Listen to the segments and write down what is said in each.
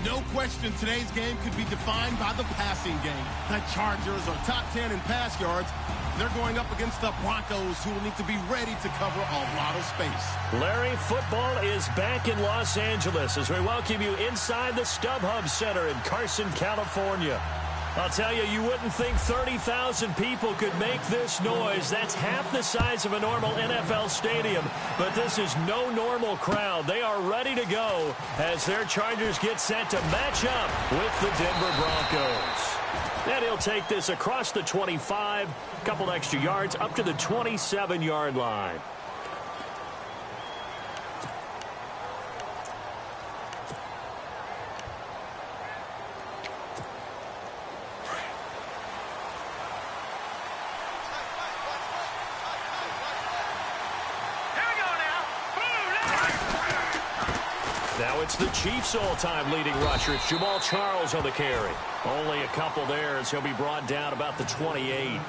No question today's game could be defined by the passing game. The Chargers are top 10 in pass yards. They're going up against the Broncos, who will need to be ready to cover a lot of space. Larry, football is back in Los Angeles as we welcome you inside the StubHub Center in Carson, California. I'll tell you, you wouldn't think 30,000 people could make this noise. That's half the size of a normal NFL stadium. But this is no normal crowd. They are ready to go as their Chargers get set to match up with the Denver Broncos. And he'll take this across the 25, a couple extra yards, up to the 27-yard line. Now it's the Chiefs' all-time leading rusher. It's Jamal Charles on the carry. Only a couple there as he'll be brought down about the 28.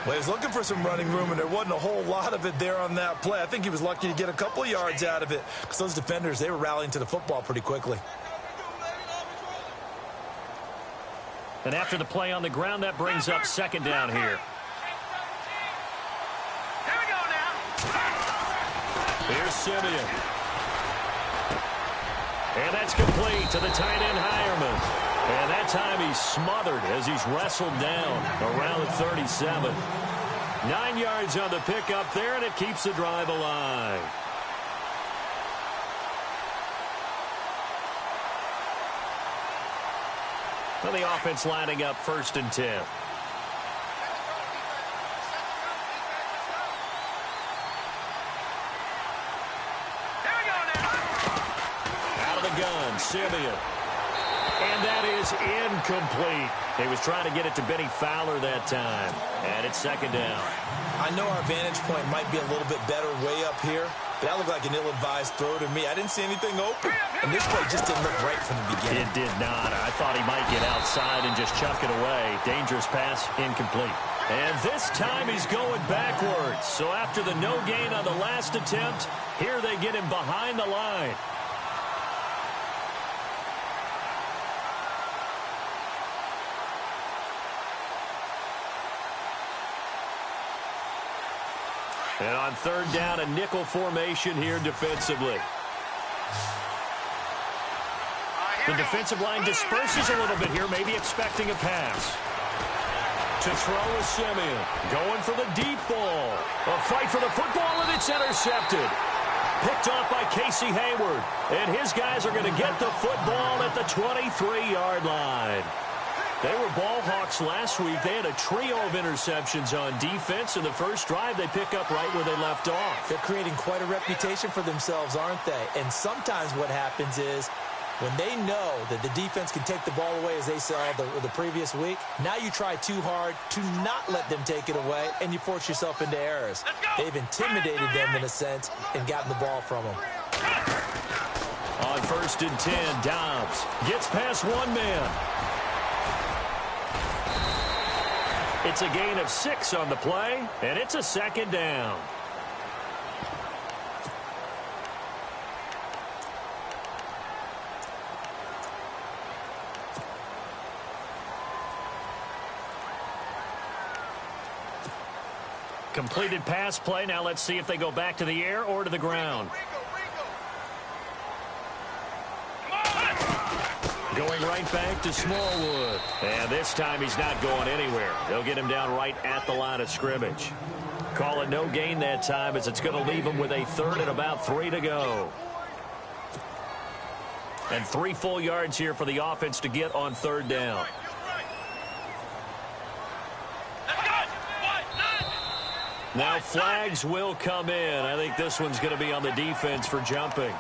Well, he's looking for some running room, and there wasn't a whole lot of it there on that play. I think he was lucky to get a couple of yards out of it because those defenders, they were rallying to the football pretty quickly. And after the play on the ground, that brings up second down here. Here we go now. Here's Simeon. And that's complete to the tight end, Hireman. And that time he's smothered as he's wrestled down around the 37. 9 yards on the pickup there, and it keeps the drive alive. Well, the offense lining up 1st and 10. Simeon. And that is incomplete. He was trying to get it to Benny Fowler that time. And it's second down. I know our vantage point might be a little bit better way up here, but that looked like an ill-advised throw to me. I didn't see anything open. And this play just didn't look right from the beginning. It did not. I thought he might get outside and just chuck it away. Dangerous pass, incomplete. And this time he's going backwards. So after the no gain on the last attempt, here they get him behind the line. And on third down, a nickel formation here defensively. The defensive line disperses a little bit here, maybe expecting a pass. To throw is Simeon. Going for the deep ball. A fight for the football, and it's intercepted. Picked off by Casey Hayward. And his guys are going to get the football at the 23-yard line. They were ball hawks last week. They had a trio of interceptions on defense. In the first drive, they pick up right where they left off. They're creating quite a reputation for themselves, aren't they? And sometimes what happens is when they know that the defense can take the ball away, as they saw the previous week, now you try too hard to not let them take it away, and you force yourself into errors. They've intimidated them in a sense and gotten the ball from them. On 1st and 10, Dobbs gets past one man. It's a gain of 6 on the play, and it's a second down. Completed pass play. Now let's see if they go back to the air or to the ground. Going right back to Smallwood. And this time he's not going anywhere. They'll get him down right at the line of scrimmage. Call it no gain that time as it's going to leave him with a 3rd and about 3 to go. And 3 full yards here for the offense to get on 3rd down. Now flags will come in. I think this one's going to be on the defense for jumping.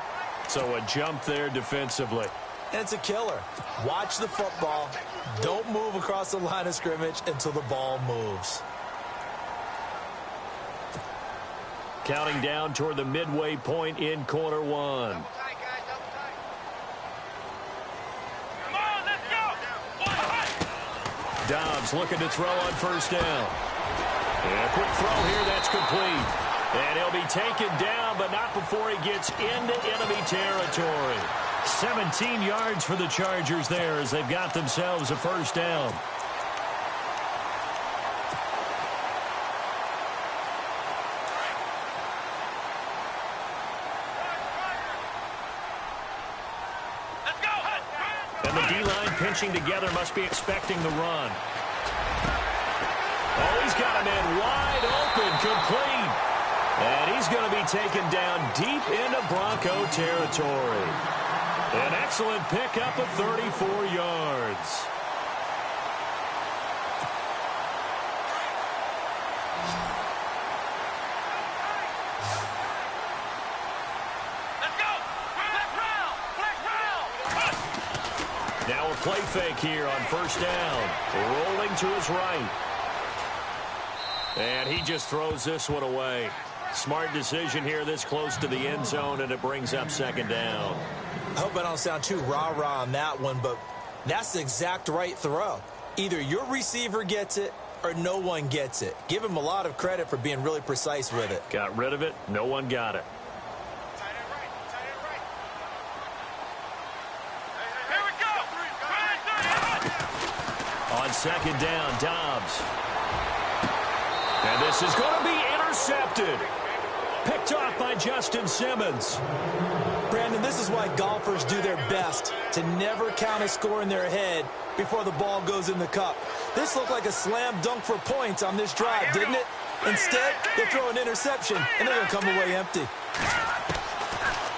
So a jump there defensively. And it's a killer. Watch the football. Don't move across the line of scrimmage until the ball moves. Counting down toward the midway point in quarter 1. Dobbs looking to throw on 1st down. And a quick throw here, that's complete. And he'll be taken down, but not before he gets into enemy territory. 17 yards for the Chargers there as they've got themselves a first down. And the D-line pinching together must be expecting the run. Oh, he's got a man wide open, complete. And he's going to be taken down deep into Bronco territory. An excellent pickup of 34 yards. Now a play fake here on first down. Rolling to his right. And he just throws this one away. Smart decision here this close to the end zone, and it brings up second down. I hope I don't sound too rah-rah on that one, but that's the exact right throw. Either your receiver gets it or no one gets it. Give him a lot of credit for being really precise with it. Got rid of it. No one got it. On second down, Dobbs. And this is going to be intercepted. Picked off by Justin Simmons. Brandon, this is why golfers do their best to never count a score in their head before the ball goes in the cup. This looked like a slam dunk for points on this drive, didn't it? Instead, they'll throw an interception, and they're going to come away empty.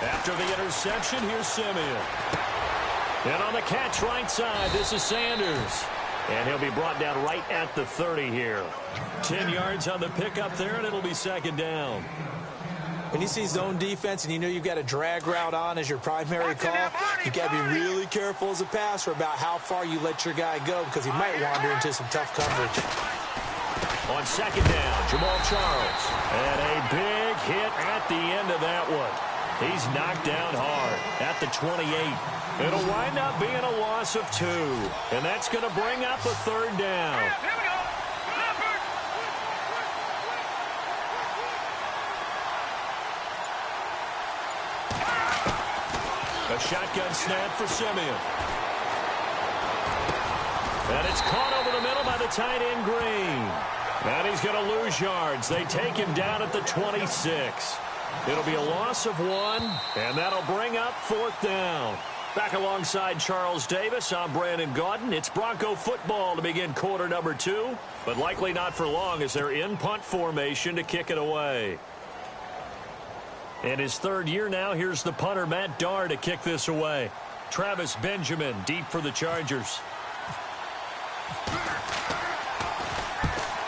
After the interception, here's Simeon. And on the catch right side, this is Sanders. And he'll be brought down right at the 30 here. 10 yards on the pickup there, and it'll be second down. When you see zone defense and you know you've got a drag route on as your primary call, you got to be really careful as a passer about how far you let your guy go because he might wander into some tough coverage. On second down, Jamal Charles. And a big hit at the end of that one. He's knocked down hard at the 28. It'll wind up being a loss of 2. And that's going to bring up a third down. A shotgun snap for Simeon. And it's caught over the middle by the tight end Green. And he's going to lose yards. They take him down at the 26. It'll be a loss of 1, and that'll bring up fourth down. Back alongside Charles Davis, I'm Brandon Gaudin. It's Bronco football to begin quarter number 2, but likely not for long as they're in punt formation to kick it away. In his third year now, here's the punter, Matt Darr, to kick this away. Travis Benjamin deep for the Chargers.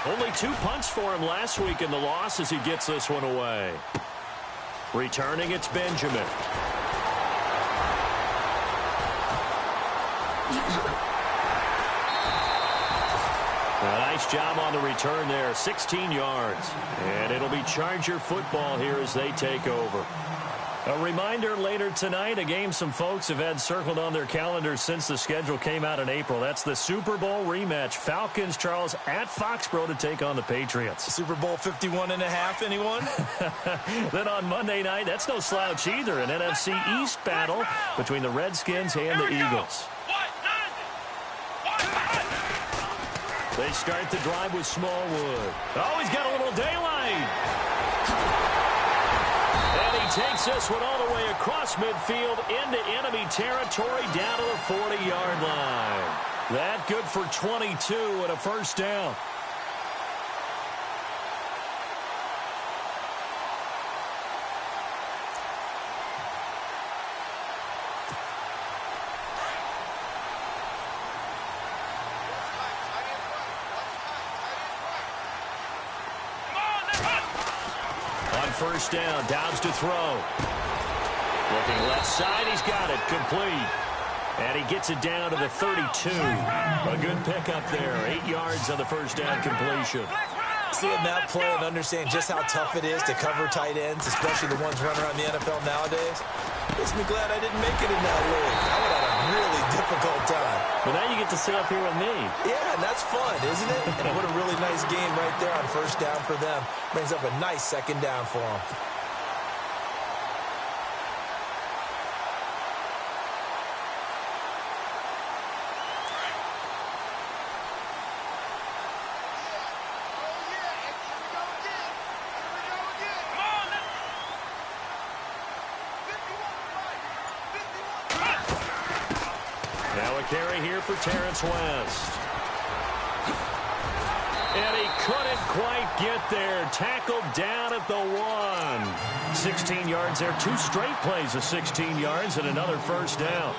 Only 2 punts for him last week in the loss as he gets this one away. Returning, it's Benjamin. A nice job on the return there, 16 yards. And it'll be Charger football here as they take over. A reminder later tonight, a game some folks have had circled on their calendars since the schedule came out in April. That's the Super Bowl rematch. Falcons, Charles, at Foxborough to take on the Patriots. Super Bowl 51.5, anyone? Then on Monday night, that's no slouch either, an NFC East battle between the Redskins and the Eagles. They start the drive with Smallwood. Oh, he's got a little daylight. And he takes this one all the way across midfield into enemy territory down to the 40-yard line. That good for 22 and a first down. First down, Dobbs to throw. Looking left side, he's got it, complete. And he gets it down to the 32. A good pickup there, 8 yards on the first down completion. Seeing that play and understand just how tough it is to cover tight ends, especially the ones running around the NFL nowadays, makes me glad I didn't make it in that league. I would have a really difficult time. But now you get to sit up here with me. Yeah, and that's fun, isn't it? And what a really nice game right there on first down for them. Brings up a nice second down for them. Now a carry here for Terrence West. And he couldn't quite get there. Tackled down at the 1. 16 yards there. 2 straight plays of 16 yards and another first down.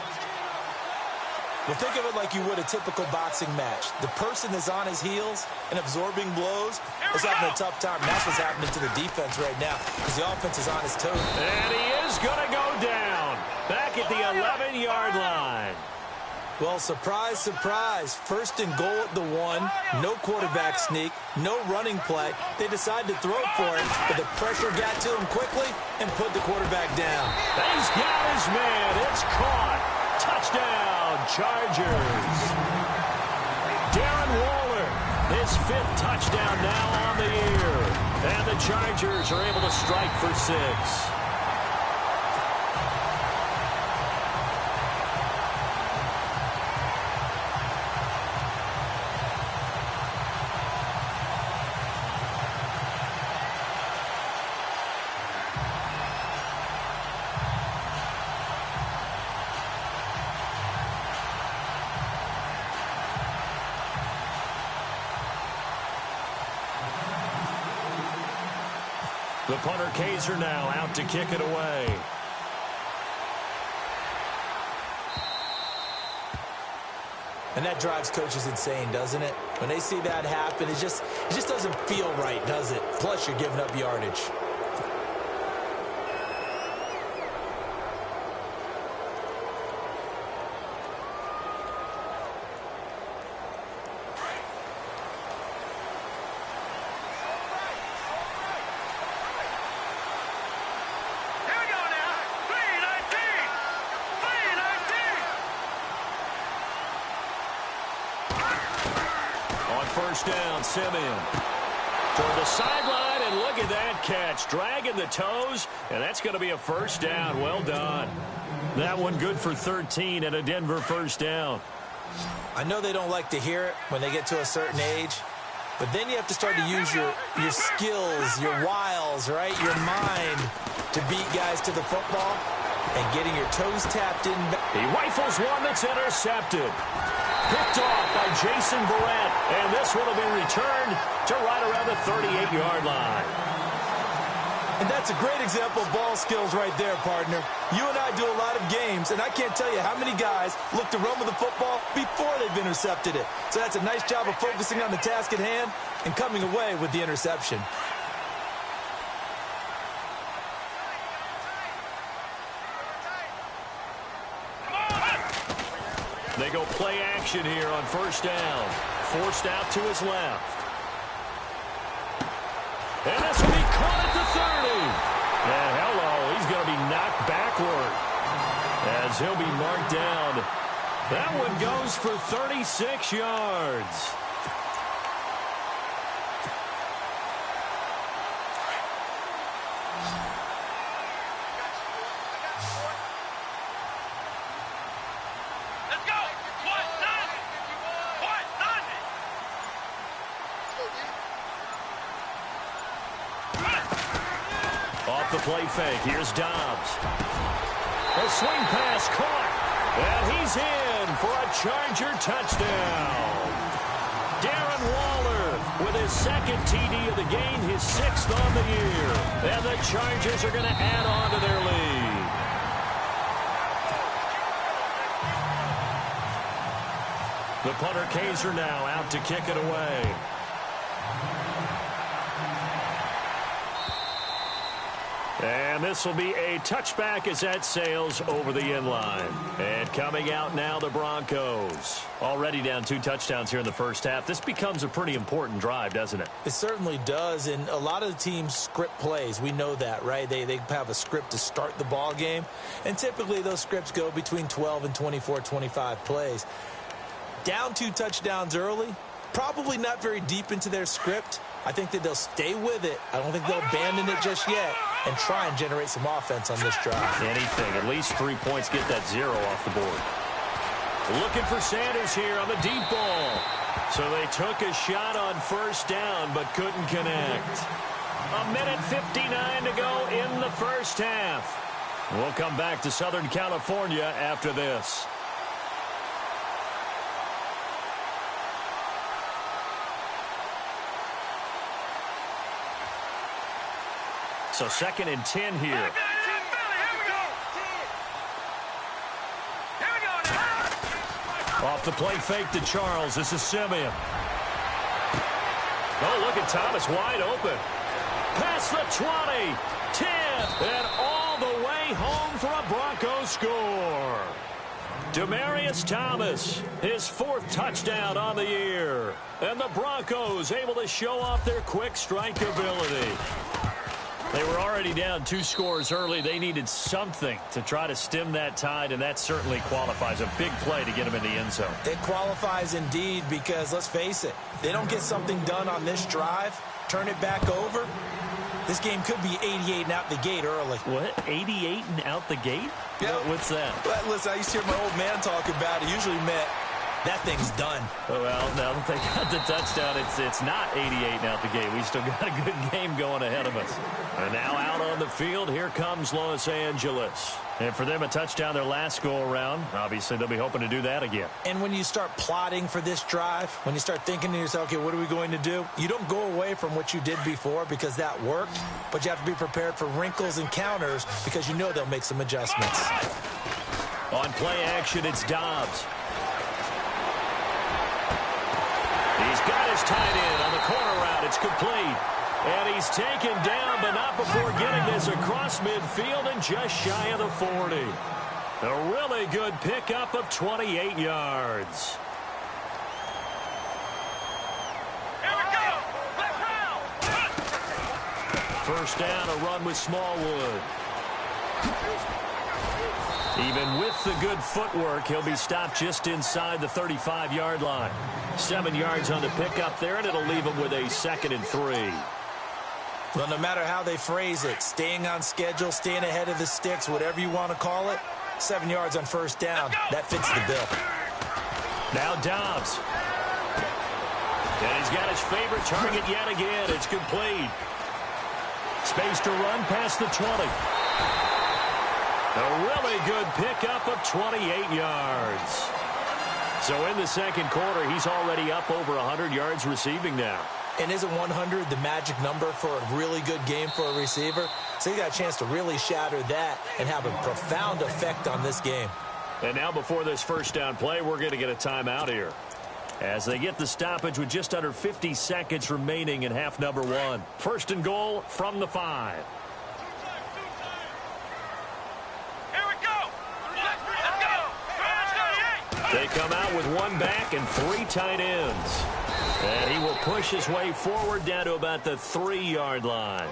Well, think of it like you would a typical boxing match. The person is on his heels and absorbing blows is having a tough time. That's what's happening to the defense right now because the offense is on his toes. And he is going to go down. Back at the 11-yard line. Well, surprise, surprise. First and goal at the 1. No quarterback sneak. No running play. They decided to throw it for him, but the pressure got to him quickly and put the quarterback down. He's got his man. It's caught. Touchdown, Chargers. Darren Waller, his 5th touchdown now on the year. And the Chargers are able to strike for 6. The punter Kaiser now out to kick it away. And that drives coaches insane, doesn't it? When they see that happen, it just doesn't feel right, does it? Plus, you're giving up yardage. First down, Simeon. Toward the sideline, and look at that catch. Dragging the toes, and that's going to be a first down. Well done. That one good for 13 and a Denver first down. I know they don't like to hear it when they get to a certain age, but then you have to start to use your skills, your wiles, right? Your mind to beat guys to the football and getting your toes tapped in. He rifles one that's intercepted. Picked off by Jason Verrett, and this one will be returned to right around the 38-yard line. And that's a great example of ball skills right there, partner. You and I do a lot of games, and I can't tell you how many guys look to run with the football before they've intercepted it. So that's a nice job of focusing on the task at hand and coming away with the interception. They go play action here on first down. Forced out to his left. And this will be caught at the 30. And hello, he's going to be knocked backward as he'll be marked down. That one goes for 36 yards. Off the play fake. Here's Dobbs. A swing pass caught. And he's in for a Charger touchdown. Darren Waller with his 2nd TD of the game, his 6th on the year. And the Chargers are going to add on to their lead. The punter Kaiser now out to kick it away. And this will be a touchback as that sails over the end line. And coming out now, the Broncos. Already down 2 touchdowns here in the first half. This becomes a pretty important drive, doesn't it? It certainly does. And a lot of the teams script plays. We know that, right? They have a script to start the ball game. And typically those scripts go between 12 and 24, 25 plays. Down 2 touchdowns early. Probably not very deep into their script. I think that they'll stay with it. I don't think they'll abandon it just yet and try and generate some offense on this drive. Anything. At least 3 points. Get that 0 off the board. Looking for Sanders here on the deep ball. So they took a shot on first down but couldn't connect. 1:59 to go in the first half. We'll come back to Southern California after this. So 2nd and 10 here. Off the play fake to Charles. This is Simeon. Oh, look at Thomas wide open. Past the 20, 10, and all the way home for a Broncos score. Demaryius Thomas, his 4th touchdown on the year. And the Broncos able to show off their quick strike ability. They were already down 2 scores early. They needed something to try to stem that tide, and that certainly qualifies. A big play to get them in the end zone. It qualifies indeed because, let's face it, they don't get something done on this drive, turn it back over, this game could be 88 and out the gate early. What? 88 and out the gate? Yep. What's that? But listen, I used to hear my old man talk about it. Usually meant that thing's done. Well, now that they got the touchdown, it's not 88 and out the gate. We still got a good game going ahead of us. And now out on the field, here comes Los Angeles. And for them, a touchdown their last go-around. Obviously, they'll be hoping to do that again. And when you start plotting for this drive, when you start thinking to yourself, okay, what are we going to do? You don't go away from what you did before because that worked, but you have to be prepared for wrinkles and counters because you know they'll make some adjustments. On play action, it's Dobbs. He's got his tight end on the corner route. It's complete. And he's taken down, but not before getting this across midfield and just shy of the 40. A really good pickup of 28 yards. Here we go. First down, a run with Smallwood. Even with the good footwork, he'll be stopped just inside the 35-yard line. 7 yards on the pickup there, and it'll leave him with a 2nd and 3. Well, no matter how they phrase it, staying on schedule, staying ahead of the sticks, whatever you want to call it, 7 yards on first down, that fits the bill. Now Dobbs. And he's got his favorite target yet again. It's complete. Space to run past the 20. A really good pickup of 28 yards. So in the second quarter, he's already up over 100 yards receiving now. And isn't 100 the magic number for a really good game for a receiver? So he got a chance to really shatter that and have a profound effect on this game. And now before this first down play, we're going to get a timeout here. As they get the stoppage with just under 50 seconds remaining in half number 1. First and goal from the 5. Here we go. Let's go. They come out with 1 back and 3 tight ends. And he will push his way forward down to about the 3-yard line.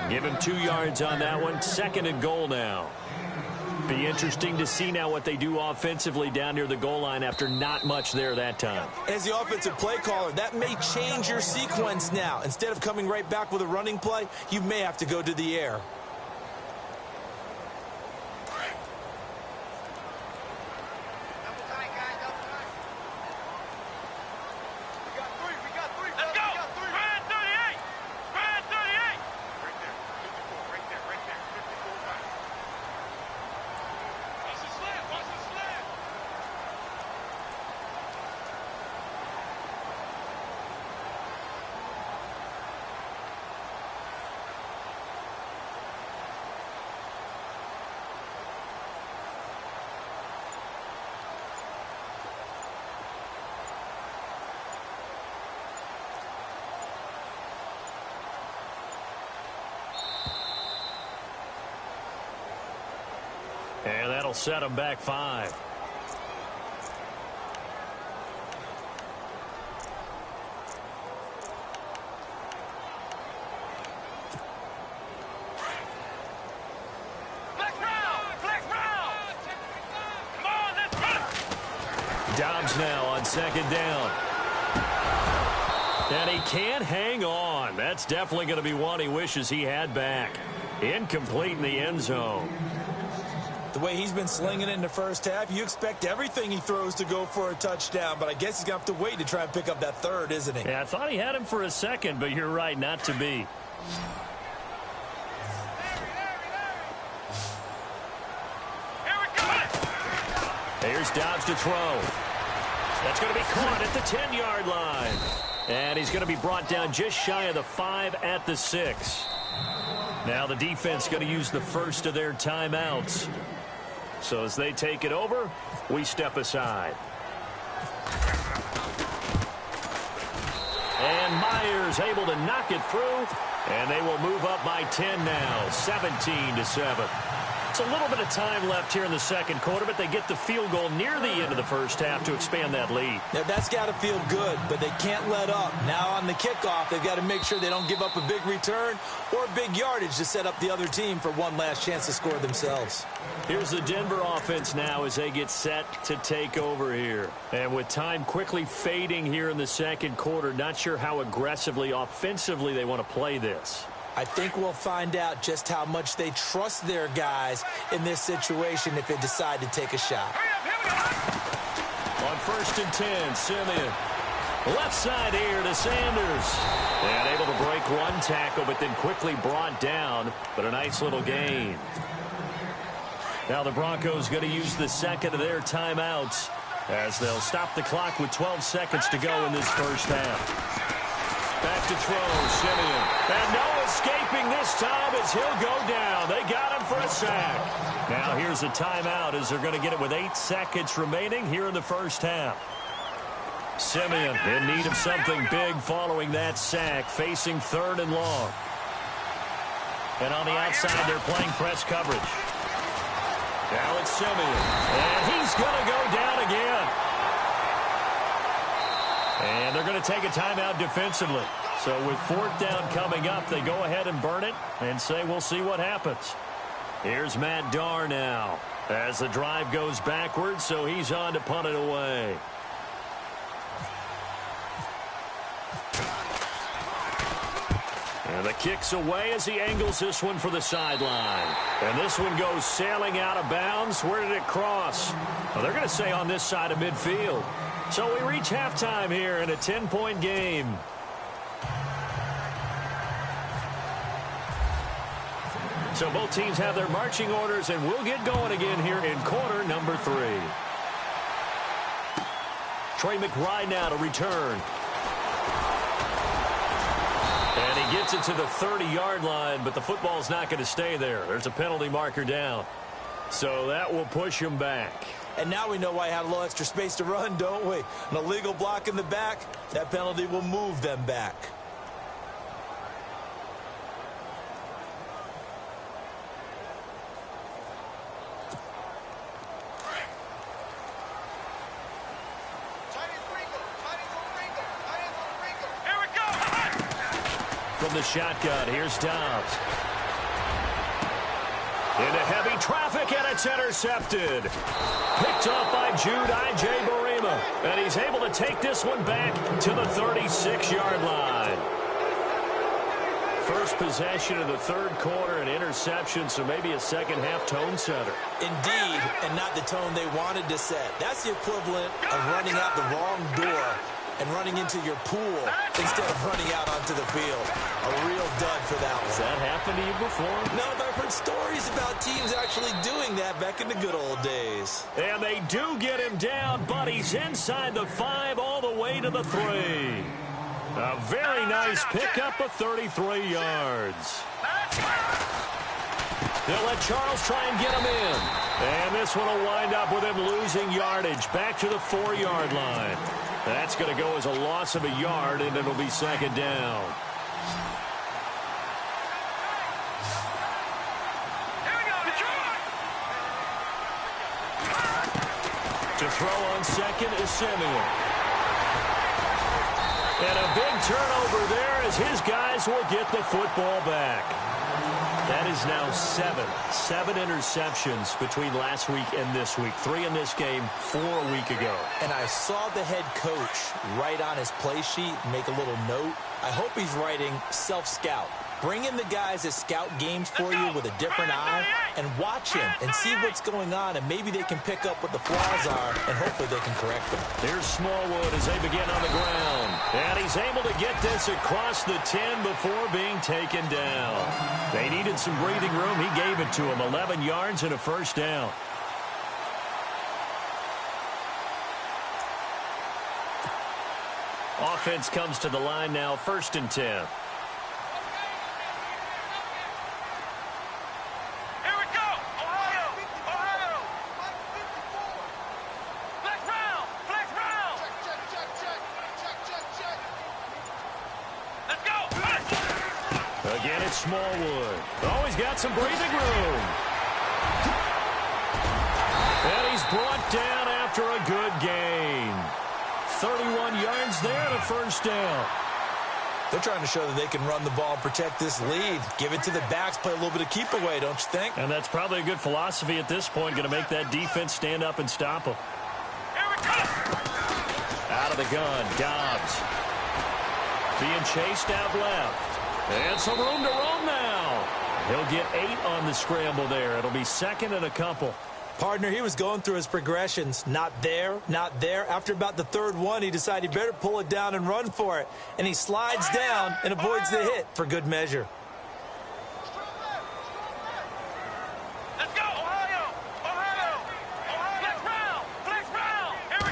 Give him 2 yards on that one. 2nd and goal now. Be interesting to see now what they do offensively down near the goal line after not much there that time. As the offensive play caller, that may change your sequence now. Instead of coming right back with a running play, you may have to go to the air. And that'll set him back 5. Dobbs now on 2nd down. And he can't hang on. That's definitely going to be one he wishes he had back. Incomplete in the end zone. The way he's been slinging it in the first half, you expect everything he throws to go for a touchdown, but I guess he's going to have to wait to try and pick up that 3rd, isn't he? Yeah, I thought he had him for a second, but you're right, not to be. Here's Dobbs to throw. That's going to be caught at the 10-yard line. And he's going to be brought down just shy of the 5 at the 6. Now the defense going to use the first of their timeouts. So as they take it over, we step aside. And Myers able to knock it through, and they will move up by 10 now, 17-7. It's a little bit of time left here in the second quarter, but they get the field goal near the end of the first half to expand that lead. Now, that's got to feel good, but they can't let up. Now on the kickoff, they've got to make sure they don't give up a big return or big yardage to set up the other team for one last chance to score themselves. Here's the Denver offense now as they get set to take over here. And with time quickly fading here in the second quarter, not sure how aggressively, offensively they want to play this. I think we'll find out just how much they trust their guys in this situation if they decide to take a shot. On 1st and 10, Simeon. Left side here to Sanders. And able to break one tackle, but then quickly brought down. But a nice little gain. Now the Broncos going to use the second of their timeouts as they'll stop the clock with 12 seconds to go in this first half. Back to throw, Simeon. And no escaping this time as he'll go down. They got him for a sack. Now here's a timeout as they're going to get it with 8 seconds remaining here in the first half. Simeon in need of something big following that sack, facing 3rd and long. And on the outside, they're playing press coverage. Now it's Simeon. And he's going to go down again. And they're going to take a timeout defensively. So with 4th down coming up, they go ahead and burn it and say we'll see what happens. Here's Matt Darr now as the drive goes backwards, so he's on to punt it away. And the kick's away as he angles this one for the sideline. And this one goes sailing out of bounds. Where did it cross? Well, they're going to say on this side of midfield. So we reach halftime here in a 10-point game. So both teams have their marching orders, and we'll get going again here in quarter number 3. Trey McBride now to return. And he gets it to the 30-yard line, but the football's not going to stay there. There's a penalty marker down. So that will push him back. And now we know why I had a little extra space to run, don't we? An illegal block in the back, that penalty will move them back. Here we go. From the shotgun, here's Dobbs. Into heavy traffic, and it's intercepted. Picked off by Jude I.J. Barima. And he's able to take this one back to the 36-yard line. First possession of the third quarter, an interception, so maybe a second-half tone setter. Indeed, and not the tone they wanted to set. That's the equivalent of running out the wrong door and running into your pool instead of running out onto the field. A real dud for that one. Has that happened to you before? No, but I've heard stories about teams actually doing that back in the good old days. And they do get him down, but he's inside the 5 all the way to the 3. A very nice pickup of 33 yards. They'll let Charles try and get him in. And this one will wind up with him losing yardage back to the 4-yard line. That's going to go as a loss of a yard, and it'll be second down. To throw on second is Simeon. And a big turnover there as his guys will get the football back. That is now 7 interceptions between last week and this week. 3 in this game, 4 a week ago. And I saw the head coach write on his play sheet, make a little note. I hope he's writing self-scout. Bring in the guys that scout games for you with a different eye and watch him and see what's going on, and maybe they can pick up what the flaws are, and hopefully they can correct them. Here's Smallwood as they begin on the ground. And he's able to get this across the 10 before being taken down. They needed some breathing room. He gave it to him. 11 yards and a first down. Offense comes to the line now, 1st and 10. Again, it's Smallwood. Oh, he's got some breathing room. And he's brought down after a good gain. 31 yards there and a first down. They're trying to show that they can run the ball and protect this lead. Give it to the backs, play a little bit of keep away, don't you think? And that's probably a good philosophy at this point, going to make that defense stand up and stop them. Here we go. Out of the gun, Dobbs. Being chased out left. And some room to roam now. He'll get 8 on the scramble there. It'll be second and a couple. Partner, he was going through his progressions. Not there, not there. After about the third one, he decided he better pull it down and run for it. And he slides down and avoids the hit for good measure. Let's go, Ohio. Ohio. Ohio. Flex round. Here we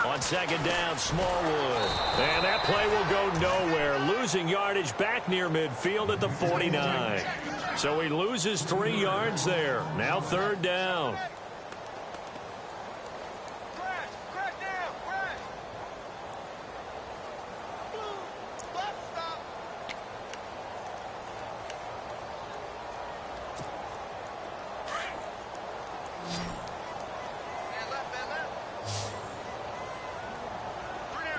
go. On second down, Smallwood. And that play will go nowhere. Losing yardage back near midfield at the 49. So he loses 3 yards there. Now third down. Crash down, crash. Stop.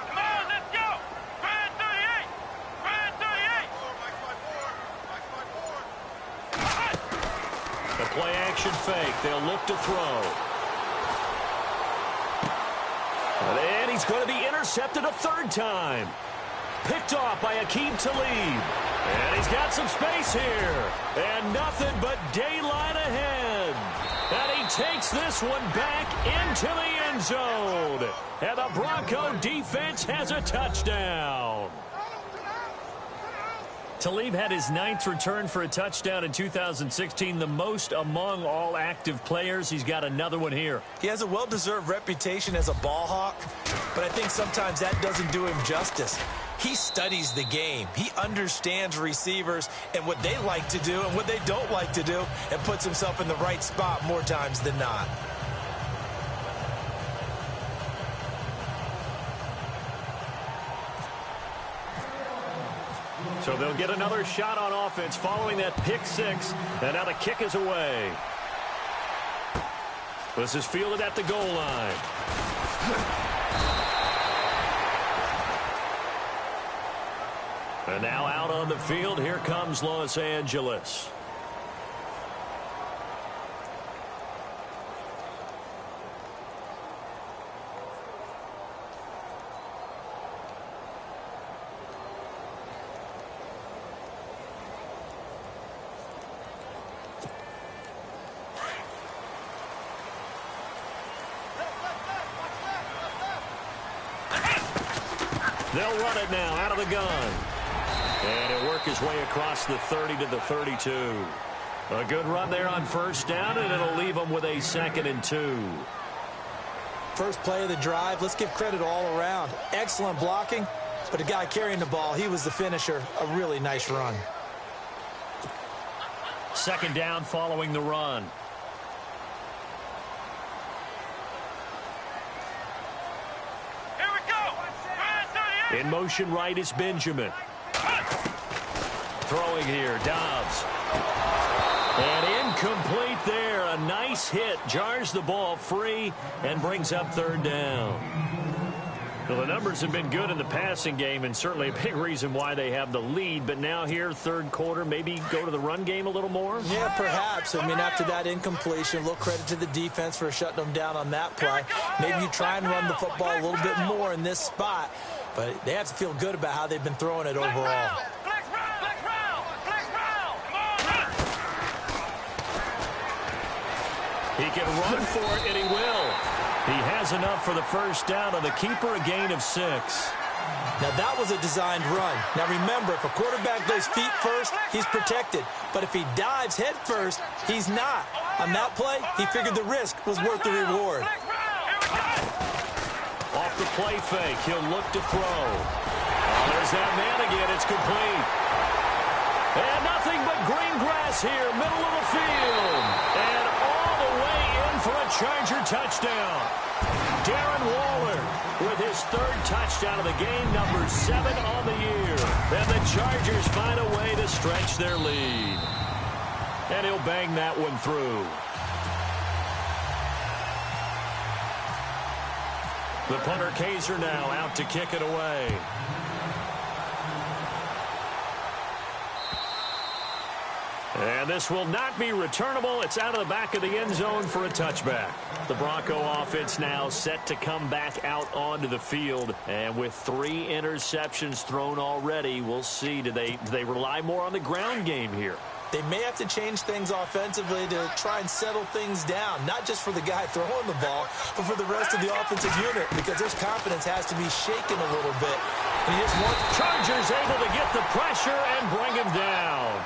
Come on, let's go. Grind 38. Grind 38. The play action fake. They'll look to throw. And he's going to be intercepted a third time. Picked off by Akeem Talib. And he's got some space here. And nothing but daylight ahead. And he takes this one back into the end zone. And the Bronco defense has a touchdown. Talib had his 9th return for a touchdown in 2016, the most among all active players. He's got another one here. He has a well-deserved reputation as a ball hawk, but I think sometimes that doesn't do him justice. He studies the game. He understands receivers and what they like to do and what they don't like to do, and puts himself in the right spot more times than not. So they'll get another shot on offense following that pick 6. And now the kick is away. This is fielded at the goal line. And now out on the field, here comes Los Angeles. They'll run it now out of the gun. And he'll work his way across the 30 to the 32. A good run there on first down, and it'll leave them with a 2nd and 2. First play of the drive, let's give credit all around. Excellent blocking, but the guy carrying the ball, he was the finisher. A really nice run. Second down following the run. In motion right is Benjamin. Throwing here, Dobbs. And incomplete there. A nice hit. Jars the ball free and brings up third down. Well, the numbers have been good in the passing game, and certainly a big reason why they have the lead. But now here, third quarter, maybe go to the run game a little more? Yeah, perhaps. I mean, after that incompletion, a little credit to the defense for shutting them down on that play. Maybe you try and run the football a little bit more in this spot. But they have to feel good about how they've been throwing it overall. He can run for it, and he will. He has enough for the first down, and the keeper a gain of 6. Now, that was a designed run. Now, remember, if a quarterback goes feet first, he's protected. But if he dives head first, he's not. On that play, he figured the risk was worth the reward. Off the play fake, he'll look to throw. Oh, there's that man again. It's complete. And nothing but green grass here, middle of the field. And all the way in for a Charger touchdown. Darren Waller with his his third touchdown of the game, number 7 on the year. And the Chargers find a way to stretch their lead. And he'll bang that one through. The punter Kaiser now out to kick it away. And this will not be returnable. It's out of the back of the end zone for a touchback. The Bronco offense now set to come back out onto the field. And with 3 interceptions thrown already, we'll see. Do they rely more on the ground game here? They may have to change things offensively to try and settle things down, not just for the guy throwing the ball, but for the rest of the offensive unit, because his confidence has to be shaken a little bit. And he just wants Chargers able to get the pressure and bring him down.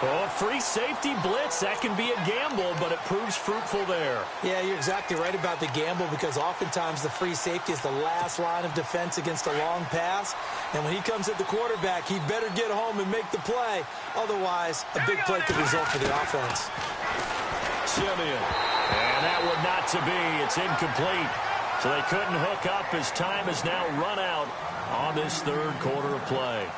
Oh, free safety blitz, that can be a gamble, but it proves fruitful there. Yeah, you're exactly right about the gamble, because oftentimes the free safety is the last line of defense against a long pass. And when he comes at the quarterback, he better get home and make the play. Otherwise, a big play could result for the offense. Simeon. And that would not to be. It's incomplete. So they couldn't hook up as time has now run out on this third quarter of play.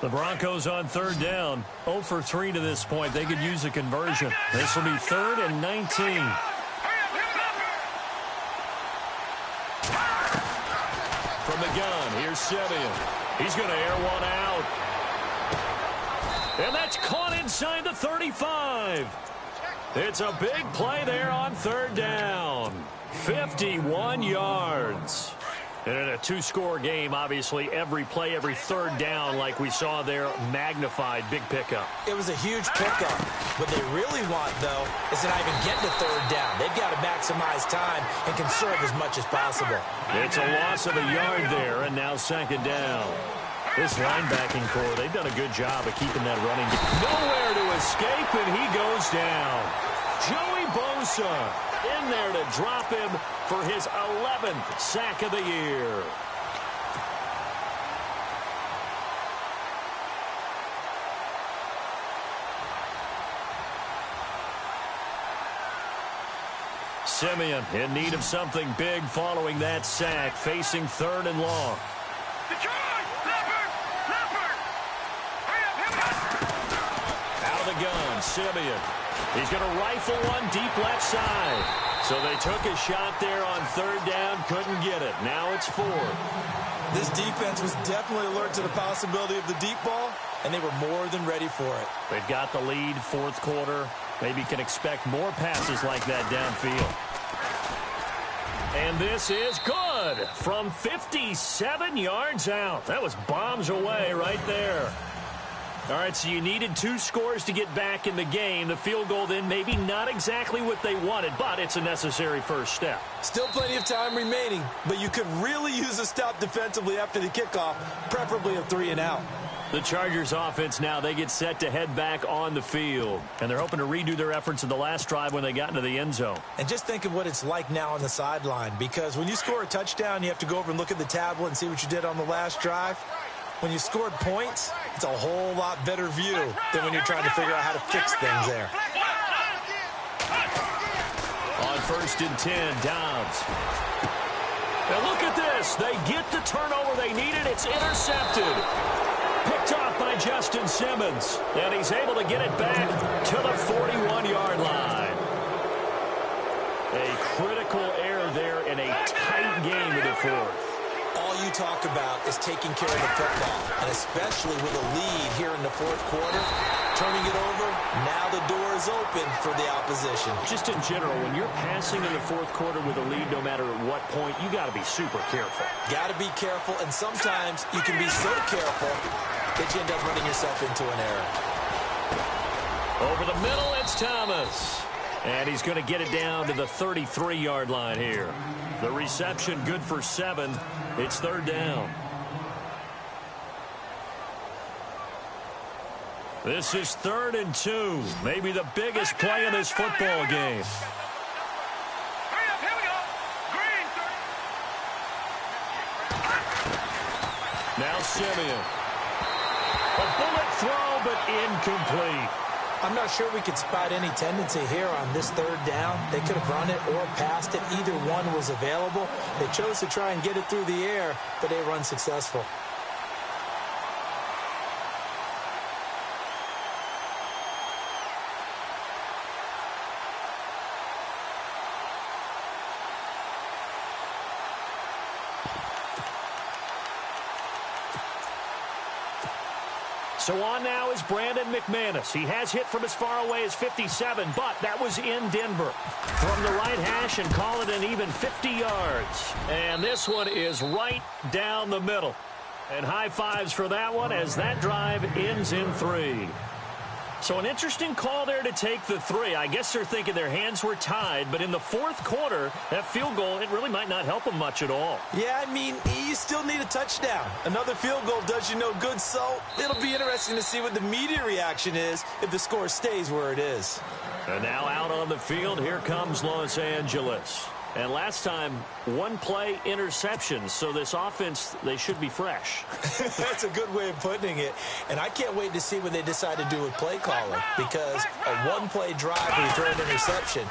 The Broncos on third down, 0 for 3 to this point. They could use a conversion. This will be 3rd and 19. From the gun, here's Simeon. He's going to air one out. And that's caught inside the 35. It's a big play there on third down. 51 yards. And in a 2-score game, obviously, every play, every third down, like we saw there, magnified, big pickup. It was a huge pickup. What they really want, though, is to not even get to third down. They've got to maximize time and conserve as much as possible. It's a loss of a yard there, and now 2nd down. This linebacking core, they've done a good job of keeping that running. Nowhere to escape, and he goes down. Joey Bosa in there to drop him for his 11th sack of the year. Simeon in need of something big following that sack, facing 3rd and long. Out of the gun, Simeon. He's going to rifle one deep left side. So they took a shot there on 3rd down, couldn't get it. Now it's 4th. This defense was definitely alert to the possibility of the deep ball, and they were more than ready for it. They've got the lead, 4th quarter. Maybe can expect more passes like that downfield. And this is good from 57 yards out. That was bombs away right there. All right, so you needed 2 scores to get back in the game. The field goal then maybe not exactly what they wanted, but it's a necessary first step. Still plenty of time remaining, but you could really use a stop defensively after the kickoff, preferably a 3 and out. The Chargers offense now, they get set to head back on the field. And they're hoping to redo their efforts in the last drive when they got into the end zone. And just think of what it's like now on the sideline, because when you score a touchdown, you have to go over and look at the tablet and see what you did on the last drive. When you scored points, it's a whole lot better view than when you're trying to figure out how to fix things there. On 1st and 10, Dobbs. And look at this. They get the turnover they needed. It's intercepted. Picked off by Justin Simmons. And he's able to get it back to the 41-yard line. A critical error there in a tight game in the 4th. All you talk about is taking care of the football, and especially with a lead here in the 4th quarter, turning it over, now the door is open for the opposition. Just in general, when you're passing in the 4th quarter with a lead, no matter at what point, you got to be super careful. Got to be careful, and sometimes you can be so careful that you end up running yourself into an error. Over the middle, it's Thomas. And he's going to get it down to the 33-yard line here. The reception good for 7. It's 3rd down. This is 3rd and 2. Maybe the biggest play in this football game. Now Simeon. A bullet throw, but incomplete. I'm not sure we could spot any tendency here on this third down. They could have run it or passed it. Either one was available. They chose to try and get it through the air, but they were unsuccessful. So on now is Brandon McManus. He has hit from as far away as 57, but that was in Denver. From the right hash and call it an even 50 yards. And this one is right down the middle. And high fives for that one as that drive ends in 3. So an interesting call there to take the 3. I guess they're thinking their hands were tied, but in the fourth quarter, that field goal, it really might not help them much at all. Yeah, I mean, you still need a touchdown. Another field goal does you no good, so it'll be interesting to see what the media reaction is if the score stays where it is. And now out on the field, here comes Los Angeles. And last time, one play interception, so this offense, they should be fresh. That's a good way of putting it. And I can't wait to see what they decide to do with play calling, because a one-play drive where you throw an interception,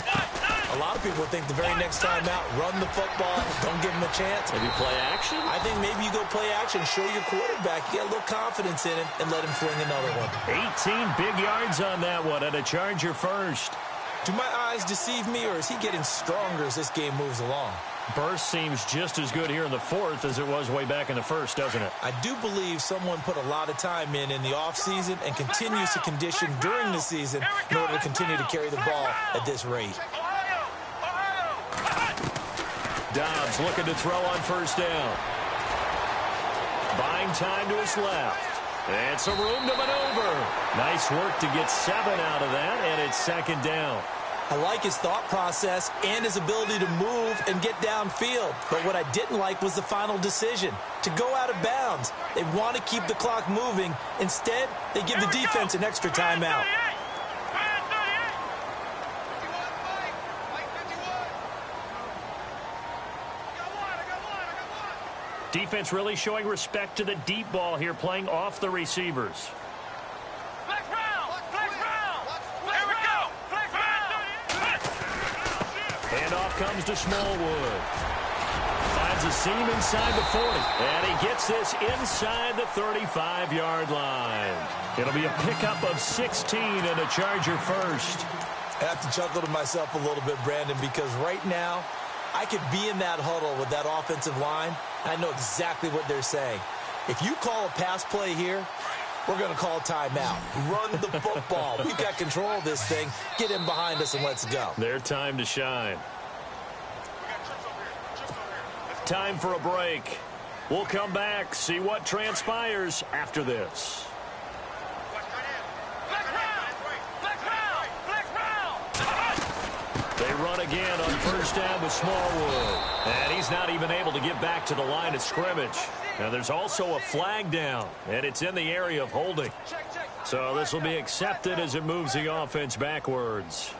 a lot of people think the very next time out, run the football, don't give them a chance. Maybe play action? I think maybe you go play action, show your quarterback, get a little confidence in him, and let him fling another one. 18 big yards on that one, and a Charger first. Do my eyes deceive me, or is he getting stronger as this game moves along? Burst seems just as good here in the fourth as it was way back in the first, doesn't it? I do believe someone put a lot of time in the offseason and continues to condition during the season in order to continue to carry the ball at this rate. Dobbs looking to throw on first down. Buying time to his left. And some room to maneuver. Nice work to get 7 out of that, and it's second down. I like his thought process and his ability to move and get downfield. But what I didn't like was the final decision, to go out of bounds. They want to keep the clock moving. Instead, they give the defense an extra timeout. Defense really showing respect to the deep ball here, playing off the receivers. Flex round! Flex round! Here we go! Flex round! Handoff comes to Smallwood. Finds a seam inside the 40. And he gets this inside the 35-yard line. It'll be a pickup of 16 and a Charger first. I have to chuckle to myself a little bit, Brandon, because right now, I could be in that huddle with that offensive line. I know exactly what they're saying. If you call a pass play here, we're going to call timeout. Run the football. We've got control of this thing. Get in behind us and let's go. Their time to shine. Time for a break. We'll come back, see what transpires after this. They run again on first down with Smallwood. And he's not even able to get back to the line of scrimmage. Now there's also a flag down, and it's in the area of holding. So this will be accepted as it moves the offense backwards.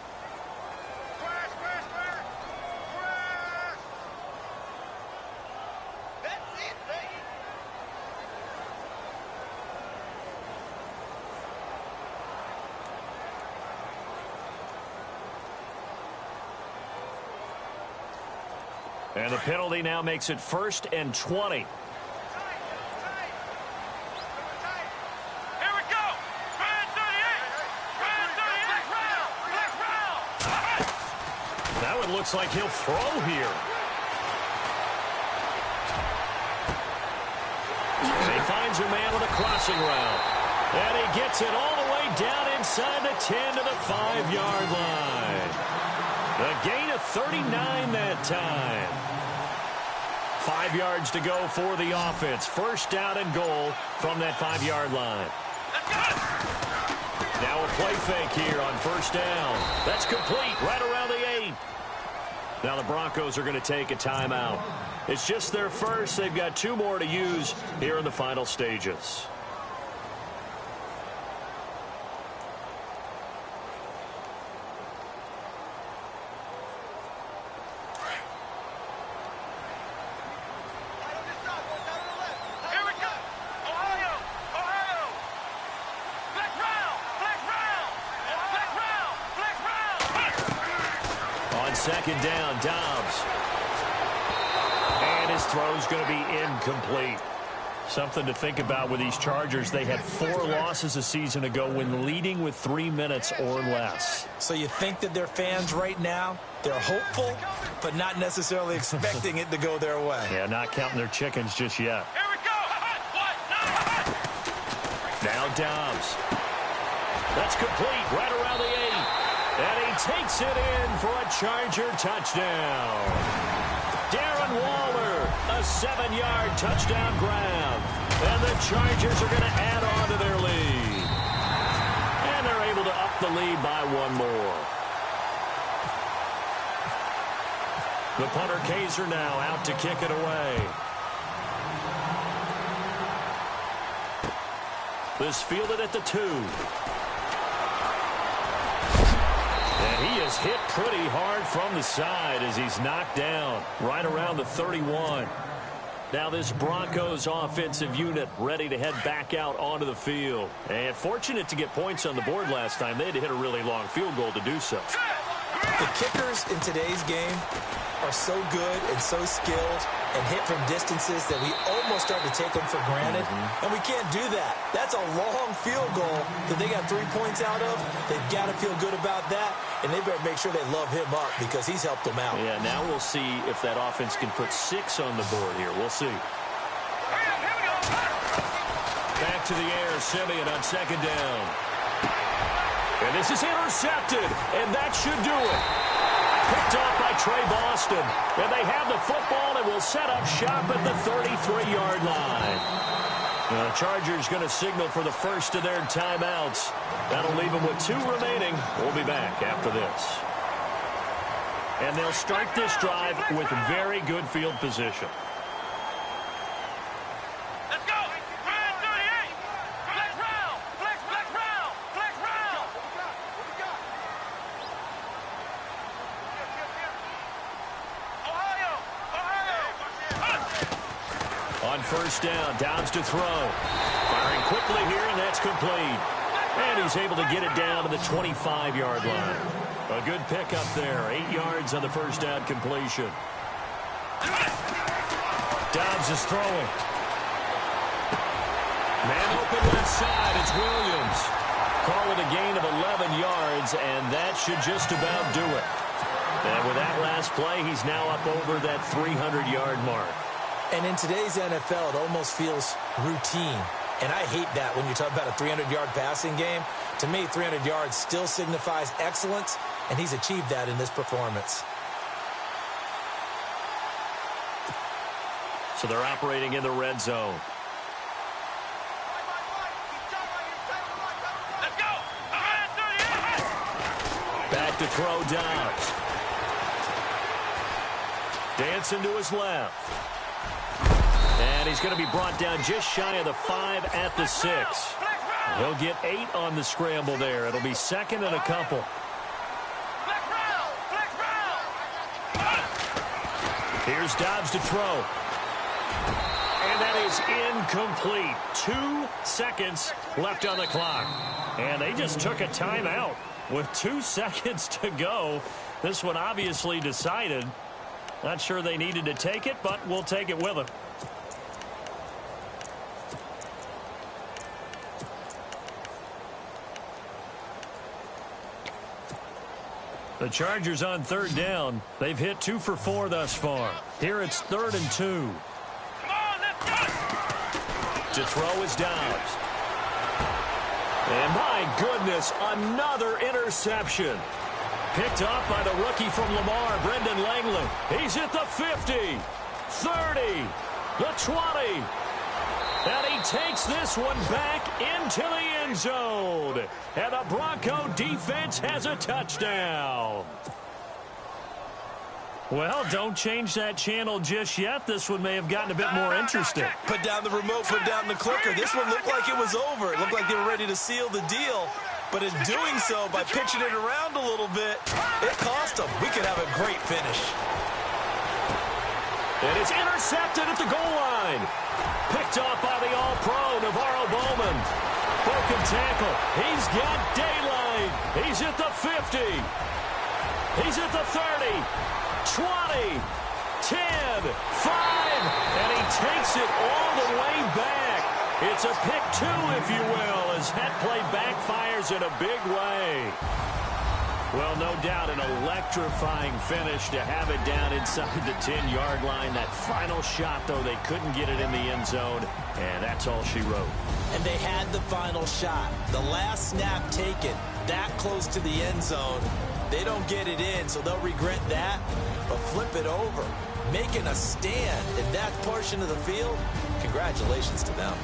And the penalty now makes it 1st and 20. Here we go! Red 38! Red 38! Flex round! That one looks like he'll throw here. And he finds a man with a crossing route. And he gets it all the way down inside the 10 to the 5-yard line. A gain of 39 that time. 5 yards to go for the offense. First down and goal from that 5-yard line. Now a play fake here on first down. That's complete right around the 8. Now the Broncos are going to take a timeout. It's just their first. They've got 2 more to use here in the final stages. second down, Dobbs. And his throw's going to be incomplete. Something to think about with these Chargers. They had 4 losses a season ago when leading with 3 minutes or less. So you think that their fans right now, they're hopeful, but not necessarily expecting it to go their way. Yeah, not counting their chickens just yet. Here we go. Now Dobbs. That's complete right around the 8. And he takes it in for a Charger touchdown. Darren Waller, a 7-yard touchdown grab. And the Chargers are going to add on to their lead. And they're able to up the lead by 1 more. The punter Kaiser now out to kick it away. This fielded at the 2. And he is hit pretty hard from the side as he's knocked down right around the 31. Now this Broncos offensive unit ready to head back out onto the field. And fortunate to get points on the board last time. They had to hit a really long field goal to do so. The kickers in today's game are so good and so skilled and hit from distances that we almost start to take them for granted. And we can't do that. That's a long field goal that they got 3 points out of. They've got to feel good about that, and they better make sure they love him up because he's helped them out. Yeah, now we'll see if that offense can put 6 on the board here. We'll see. Back to the air, Simeon on second down. And this is intercepted, and that should do it. Picked off by Trey Boston. And they have the football and will set up shop at the 33-yard line. The Chargers going to signal for the first of their timeouts. That'll leave them with 2 remaining. We'll be back after this. And they'll start this drive with very good field position. Let's go. 38. Flex round. Flex round. Flex round. Ohio. On first down, Dobbs to throw. Firing quickly here, and that's complete. And he's able to get it down to the 25-yard line. A good pickup there. 8 yards on the first down completion. Dobbs is throwing. Man open left side. It's Williams. Call it a gain of 11 yards, and that should just about do it. And with that last play, he's now up over that 300-yard mark. And in today's NFL, it almost feels routine. And I hate that when you talk about a 300-yard passing game. To me, 300 yards still signifies excellence, and he's achieved that in this performance. So they're operating in the red zone. Let's go. Back to throw Dobbs. Dancing to his left. And he's going to be brought down just shy of the 5 at the 6. He'll get 8 on the scramble there. It'll be second and a couple. Here's Dobbs to throw. And that is incomplete. 2 seconds left on the clock. And they just took a timeout with 2 seconds to go. This one obviously decided. Not sure they needed to take it, but we'll take it with them. The Chargers on third down. They've hit 2 for 4 thus far. Here it's 3rd and 2. To throw is Dobbs. And my goodness, another interception. Picked off by the rookie from Lamar, Brendan Langley. He's at the 50, 30, the 20. And he takes this one back into the end zone. And the Bronco defense has a touchdown. Well, don't change that channel just yet. This one may have gotten a bit more interesting. Put down the remote, put down the clicker. This one looked like it was over. It looked like they were ready to seal the deal. But in doing so, by pitching it around a little bit, it cost them. We could have a great finish. And it's intercepted at the goal line. Picked off by the All-Pro, Navarro Bowman. Broken tackle. He's got daylight. He's at the 50. He's at the 30, 20, 10, 5, and he takes it all the way back. It's a pick 2, if you will, as that play backfires in a big way. Well, no doubt an electrifying finish to have it down inside the 10-yard line. That final shot, though, they couldn't get it in the end zone, and that's all she wrote. And they had the final shot. The last snap taken that close to the end zone. They don't get it in, so they'll regret that, but flip it over. Making a stand in that portion of the field, congratulations to them.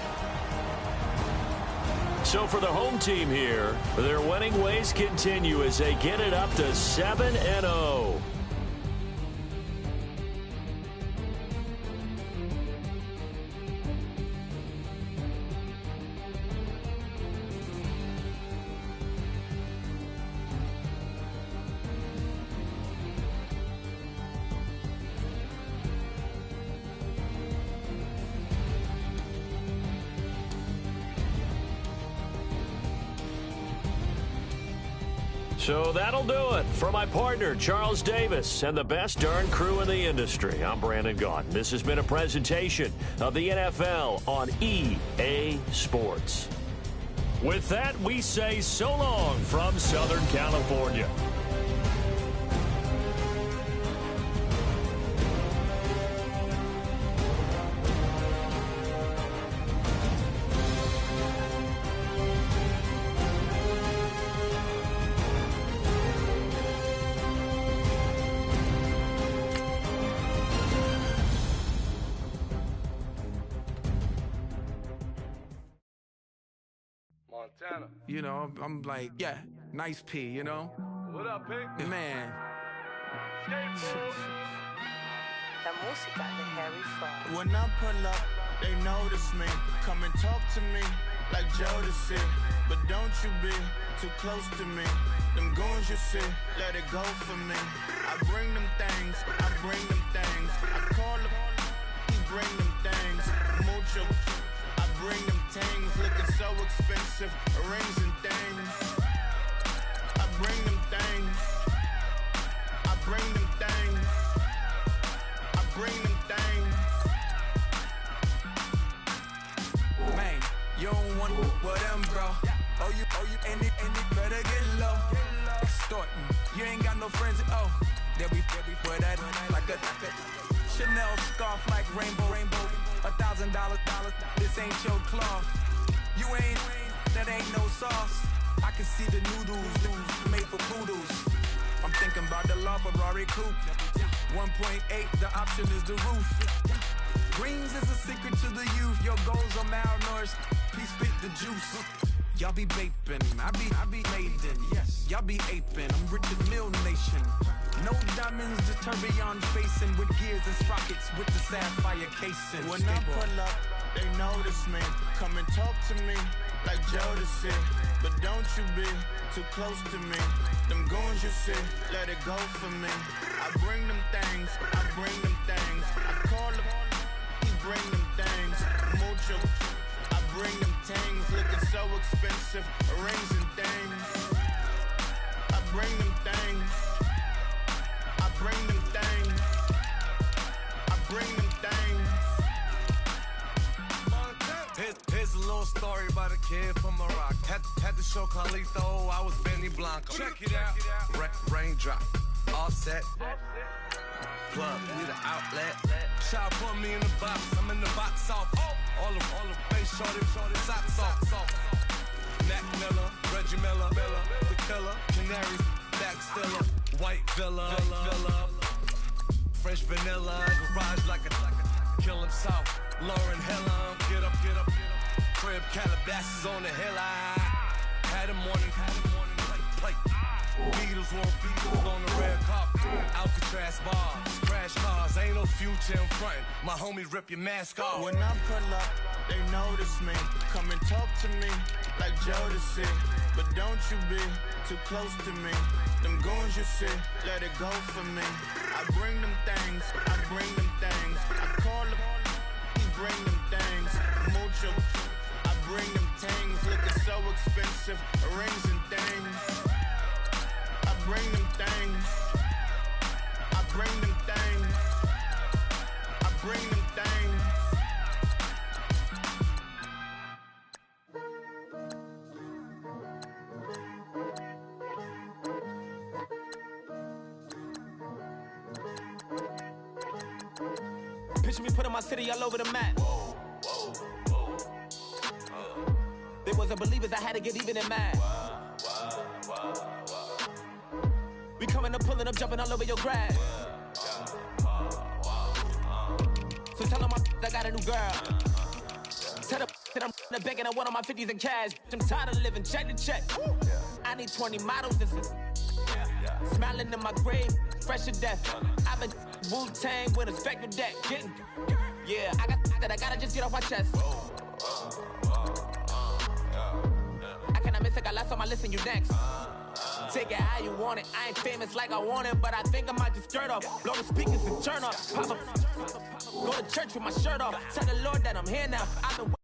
So for the home team here, their winning ways continue as they get it up to 7-0. So that'll do it for my partner, Charles Davis, and the best darn crew in the industry. I'm Brandon Gaudin. This has been a presentation of the NFL on EA Sports. With that, we say so long from Southern California. Montana. You know, I'm like, yeah, nice P, you know? What up, Pink? Man. La música de Harry Fraud. When I pull up, they notice me. Come and talk to me like Jodeci. But don't you be too close to me. Them goons you see, let it go for me. I bring them things, I bring them things. I call them, he bring them things. Mucho, I bring them things. Looking so expensive, rings and things. I bring them things. I bring them things. I bring them things. Man, you don't want with them, bro. Oh, you, and it better get low. Extorting, you ain't got no friends, oh. They'll be for that, like a Chanel scarf like rainbow. $1,000, this ain't your cloth. You ain't, that ain't no sauce. I can see the noodles made for poodles. I'm thinking about the La Ferrari coupe. 1.8, the option is the roof. Greens is a secret to the youth. Your goals are malnourished. Please spit the juice. Y'all be vaping, I be laden. Yes, y'all be aping. I'm Richard Mill Nation. No diamonds, just tourbillon facing with gears and sprockets with the sapphire casing. When I pull up, they notice me. Come and talk to me like Jodeci. But don't you be too close to me. Them goons you see, let it go for me. I bring them things, I bring them things. I call them, he bring them things. Mucho, I bring them things. Looking so expensive, rings and things. I bring them things. I bring them things. I bring them things. Here's a little story about a kid from Morocco. Had to show Carlito I was Benny Blanco. Check it out. Raindrop, offset. Plug, we the outlet. Shot put me in the box. I'm in the box off. All the face shorty, socks off. Mac Miller, Reggie Miller, the killer, Canary, back stiller, white villa, French vanilla, garage like a kill himself. Lauren Hilla, get up. Crib Calabasas on the hill. I had a morning plate. Beatles on the red carpet. Alcatraz bars, crash cars, ain't no future in front. My homie rip your mask off. When I pull up, they notice me. Come and talk to me like Jodeci. But don't you be too close to me. Them goons you see, let it go for me. I bring them things, I bring them things. I call them, he bring them things. Mucho, I bring them things. Looking so expensive, rings and things. I bring them things. bring them things. I bring them things. Picture me putting my city all over the map. They wasn't believers, I had to get even and mad. We coming up, pulling up, jumping all over your grass. So tell them I got a new girl. Tell them that I'm in the bank and I want all my 50s in cash. I'm tired of living check to check. I need 20 models, this is smiling in my grave, fresh to death. I've been Wu-Tang with a spectre deck. Getting, yeah, I got that I gotta just get off my chest. I cannot miss it, I last on my list and you next. Take it how you want it. I ain't famous like I want it, but I think I might just skirt off. Blow the speakers and turn up. Pop up. Go to church with my shirt off. Tell the Lord that I'm here now. I've been